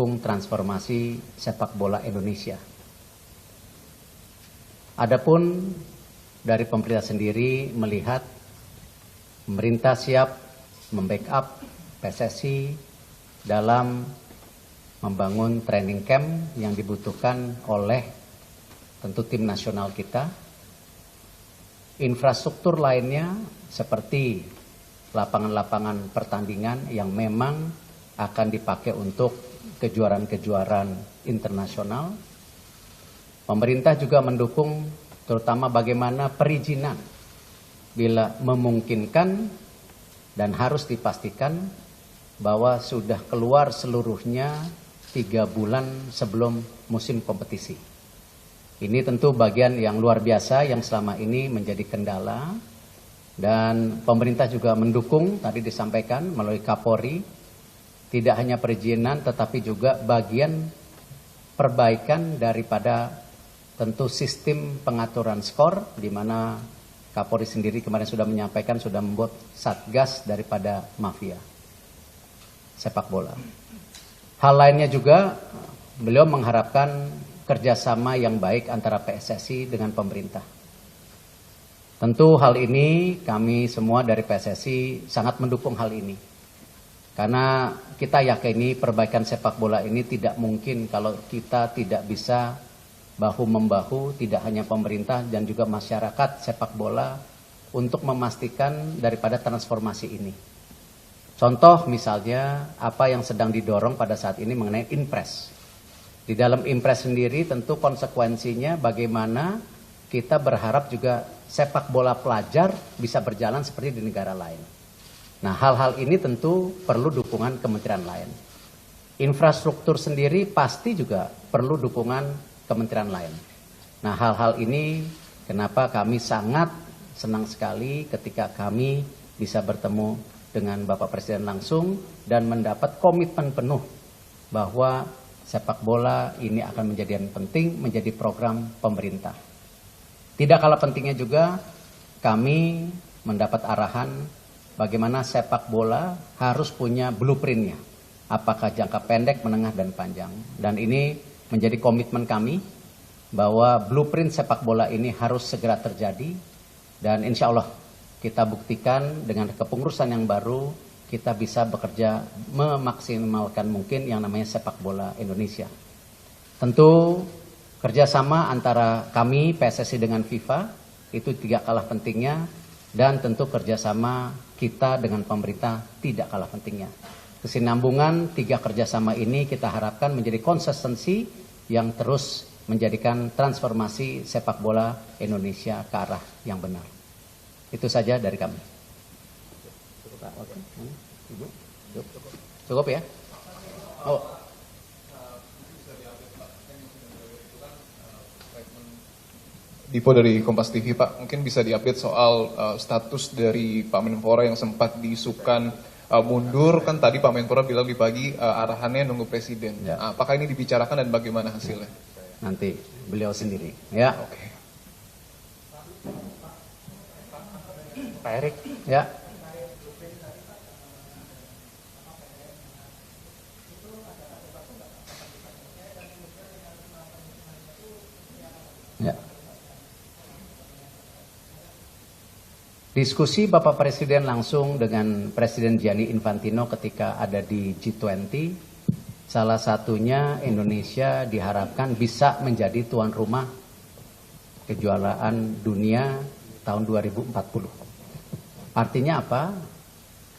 mendukung transformasi sepak bola Indonesia. Adapun dari pemerintah sendiri melihat pemerintah siap membackup PSSI dalam membangun training camp yang dibutuhkan oleh tentu tim nasional kita. Infrastruktur lainnya seperti lapangan-lapangan pertandingan yang memang akan dipakai untuk kejuaraan-kejuaraan internasional. Pemerintah juga mendukung terutama bagaimana perizinan bila memungkinkan dan harus dipastikan bahwa sudah keluar seluruhnya 3 bulan sebelum musim kompetisi. Ini tentu bagian yang luar biasa yang selama ini menjadi kendala, dan pemerintah juga mendukung, tadi disampaikan melalui Kapolri, tidak hanya perizinan tetapi juga bagian perbaikan daripada tentu sistem pengaturan skor, di mana Kapolri sendiri kemarin sudah menyampaikan sudah membuat satgas daripada mafia sepak bola. Hal lainnya juga beliau mengharapkan kerjasama yang baik antara PSSI dengan pemerintah. Tentu hal ini kami semua dari PSSI sangat mendukung hal ini. Karena kita yakini perbaikan sepak bola ini tidak mungkin kalau kita tidak bisa bahu-membahu, tidak hanya pemerintah dan juga masyarakat sepak bola untuk memastikan daripada transformasi ini. Contoh misalnya apa yang sedang didorong pada saat ini mengenai Inpres. Di dalam Inpres sendiri tentu konsekuensinya bagaimana kita berharap juga sepak bola pelajar bisa berjalan seperti di negara lain. Nah, hal-hal ini tentu perlu dukungan kementerian lain. Infrastruktur sendiri pasti juga perlu dukungan kementerian lain. Nah, hal-hal ini kenapa kami sangat senang sekali ketika kami bisa bertemu dengan Bapak Presiden langsung dan mendapat komitmen penuh bahwa sepak bola ini akan menjadi yang penting, menjadi program pemerintah. Tidak kalah pentingnya juga kami mendapat arahan bagaimana sepak bola harus punya blueprintnya. Apakah jangka pendek, menengah, dan panjang. Dan ini menjadi komitmen kami bahwa blueprint sepak bola ini harus segera terjadi. Dan insya Allah kita buktikan dengan kepengurusan yang baru kita bisa bekerja memaksimalkan mungkin yang namanya sepak bola Indonesia. Tentu kerjasama antara kami PSSI dengan FIFA itu tidak kalah pentingnya, dan tentu kerjasama kita dengan pemerintah tidak kalah pentingnya. Kesinambungan 3 kerjasama ini kita harapkan menjadi konsistensi yang terus menjadikan transformasi sepak bola Indonesia ke arah yang benar. Itu saja dari kami. Cukup ya? Oh. Dipo dari Kompas TV, Pak, mungkin bisa diupdate soal status dari Pak Menpora yang sempat diisukan mundur. Kan tadi Pak Menpora bilang di pagi arahannya nunggu presiden. Ya. Apakah ini dibicarakan dan bagaimana hasilnya? Nanti beliau sendiri. Ya. Oke. Pak Erik. Ya. Ya. Diskusi Bapak Presiden langsung dengan Presiden Gianni Infantino ketika ada di G20, salah satunya Indonesia diharapkan bisa menjadi tuan rumah kejuaraan dunia tahun 2040. Artinya apa?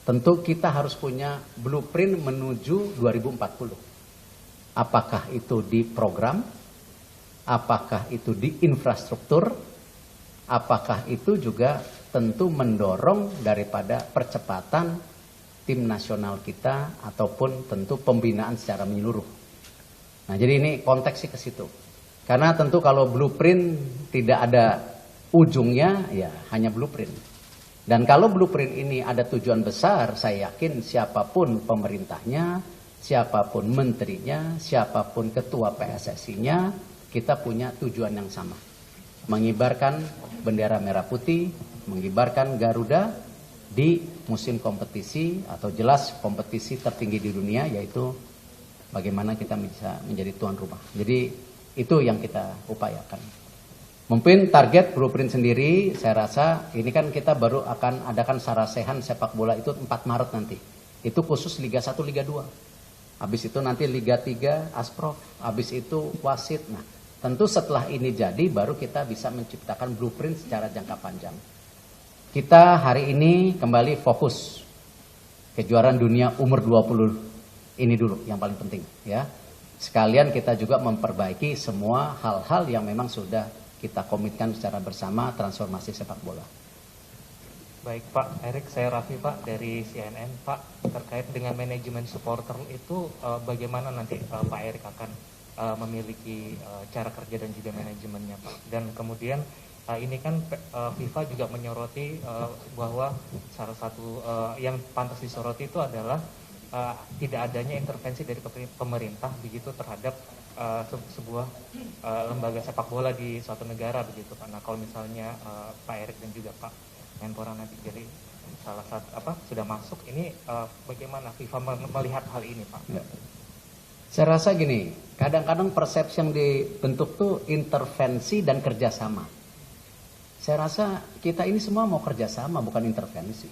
Tentu kita harus punya blueprint menuju 2040. Apakah itu di program? Apakah itu di infrastruktur? Apakah itu juga tentu mendorong daripada percepatan tim nasional kita ataupun tentu pembinaan secara menyeluruh. Nah, jadi ini konteksnya ke situ. Karena tentu kalau blueprint tidak ada ujungnya, ya hanya blueprint. Dan kalau blueprint ini ada tujuan besar, saya yakin siapapun pemerintahnya, siapapun menterinya, siapapun ketua PSSI-nya, kita punya tujuan yang sama. Mengibarkan bendera merah putih, mengibarkan Garuda di musim kompetisi atau jelas kompetisi tertinggi di dunia, yaitu bagaimana kita bisa menjadi tuan rumah. Jadi itu yang kita upayakan. Mungkin target blueprint sendiri, saya rasa ini kan kita baru akan adakan sarasehan sepak bola itu 4 Maret nanti. Itu khusus Liga 1, Liga 2. Habis itu nanti Liga 3, Asprof. Habis itu wasit. Nah, tentu setelah ini jadi baru kita bisa menciptakan blueprint secara jangka panjang. Kita hari ini kembali fokus kejuaraan dunia umur 20 ini dulu yang paling penting ya. Sekalian kita juga memperbaiki semua hal-hal yang memang sudah kita komitkan secara bersama transformasi sepak bola. Baik Pak Erik, saya Raffi Pak dari CNN. Pak, terkait dengan manajemen supporter itu bagaimana nanti Pak Erik akan memiliki cara kerja dan juga manajemennya Pak? Dan kemudian ini kan FIFA juga menyoroti bahwa salah satu yang pantas disoroti itu adalah tidak adanya intervensi dari pemerintah begitu terhadap sebuah lembaga sepak bola di suatu negara begitu Pak. Nah kalau misalnya Pak Erik dan juga Pak Menpora nanti jadi salah satu sudah masuk ini bagaimana FIFA melihat hal ini Pak? Ya. Saya rasa gini, kadang-kadang persepsi yang dibentuk tuh intervensi dan kerjasama. Saya rasa kita ini semua mau kerjasama bukan intervensi.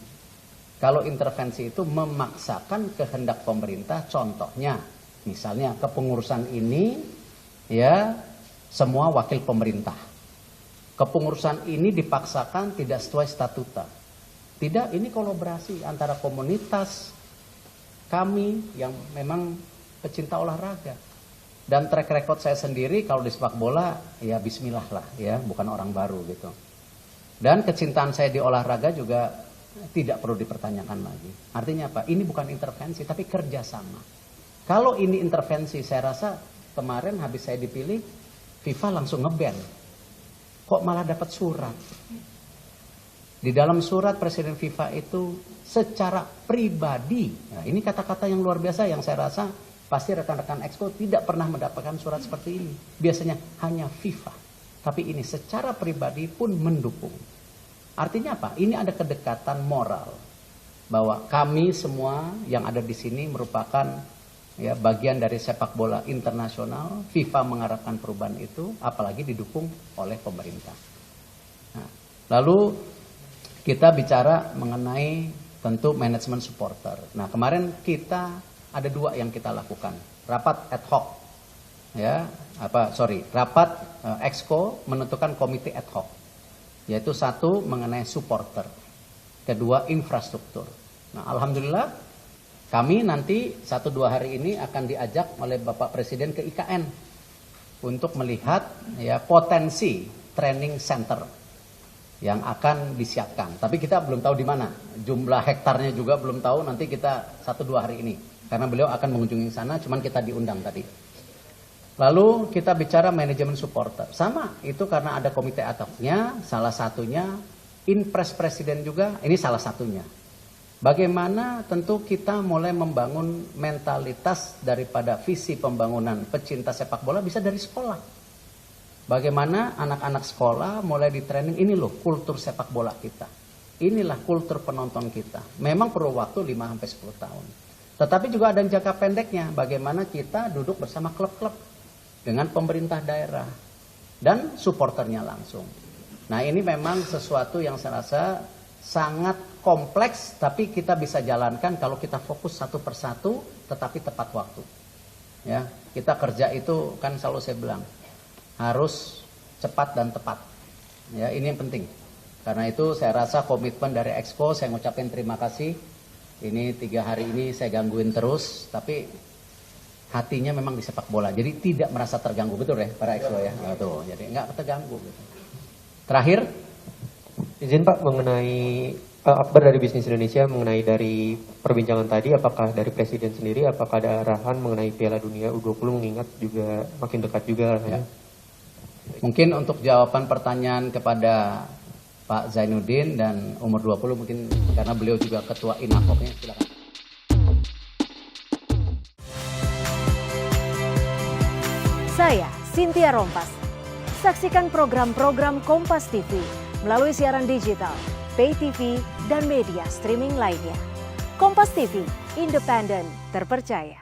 Kalau intervensi itu memaksakan kehendak pemerintah, contohnya misalnya kepengurusan ini ya semua wakil pemerintah. Kepengurusan ini dipaksakan tidak sesuai statuta. Tidak, ini kolaborasi antara komunitas kami yang memang pecinta olahraga. Dan track record saya sendiri kalau di sepak bola ya bismillah lah ya, bukan orang baru gitu. Dan kecintaan saya di olahraga juga tidak perlu dipertanyakan lagi. Artinya apa? Ini bukan intervensi tapi kerjasama. Kalau ini intervensi, saya rasa kemarin habis saya dipilih, FIFA langsung nge-ban. Kok malah dapat surat? Di dalam surat Presiden FIFA itu secara pribadi, nah ini kata-kata yang luar biasa yang saya rasa pasti rekan-rekan Exco tidak pernah mendapatkan surat seperti ini. Biasanya hanya FIFA. Tapi ini secara pribadi pun mendukung. Artinya apa? Ini ada kedekatan moral. Bahwa kami semua yang ada di sini merupakan ya bagian dari sepak bola internasional. FIFA mengharapkan perubahan itu, apalagi didukung oleh pemerintah. Nah, lalu kita bicara mengenai tentu manajemen supporter. Nah, kemarin kita ada 2 yang kita lakukan. Rapat ad hoc. Ya, rapat Exco menentukan komite ad hoc. Yaitu 1 mengenai supporter. Kedua, infrastruktur. Nah, alhamdulillah kami nanti 1-2 hari ini akan diajak oleh Bapak Presiden ke IKN untuk melihat ya potensi training center yang akan disiapkan. Tapi kita belum tahu di mana. Jumlah hektarnya juga belum tahu, nanti kita 1-2 hari ini. Karena beliau akan mengunjungi sana, cuman kita diundang tadi. Lalu kita bicara manajemen supporter. Sama, itu karena ada komite ad hoc-nya, salah satunya Inpres Presiden juga, ini salah satunya. Bagaimana tentu kita mulai membangun mentalitas daripada visi pembangunan pecinta sepak bola bisa dari sekolah. Bagaimana anak-anak sekolah mulai di training, ini loh kultur sepak bola kita. Inilah kultur penonton kita. Memang perlu waktu 5-10 tahun. Tetapi juga ada jangka pendeknya, bagaimana kita duduk bersama klub-klub dengan pemerintah daerah dan supporternya langsung. Nah ini memang sesuatu yang saya rasa sangat kompleks, tapi kita bisa jalankan kalau kita fokus satu persatu, tetapi tepat waktu. Ya, kita kerja itu kan selalu saya bilang harus cepat dan tepat. Ya, ini yang penting. Karena itu saya rasa komitmen dari Exco, saya ngucapin terima kasih. Ini 3 hari ini saya gangguin terus, tapi hatinya memang di sepak bola. Jadi tidak merasa terganggu, betul ya para Exco ya. Nah, tuh, jadi nggak terganggu. Gitu. Terakhir, izin Pak mengenai Akbar dari Bisnis Indonesia mengenai dari perbincangan tadi, apakah dari Presiden sendiri, apakah ada arahan mengenai Piala Dunia U20 mengingat juga makin dekat juga ya. Mungkin untuk jawaban pertanyaan kepada Pak Zainuddin dan umur 20 mungkin karena beliau juga ketua INAFOP-nya, silakan. Saya Cynthia Rompas. Saksikan program-program Kompas TV melalui siaran digital, pay TV, dan media streaming lainnya. Kompas TV, independen, terpercaya.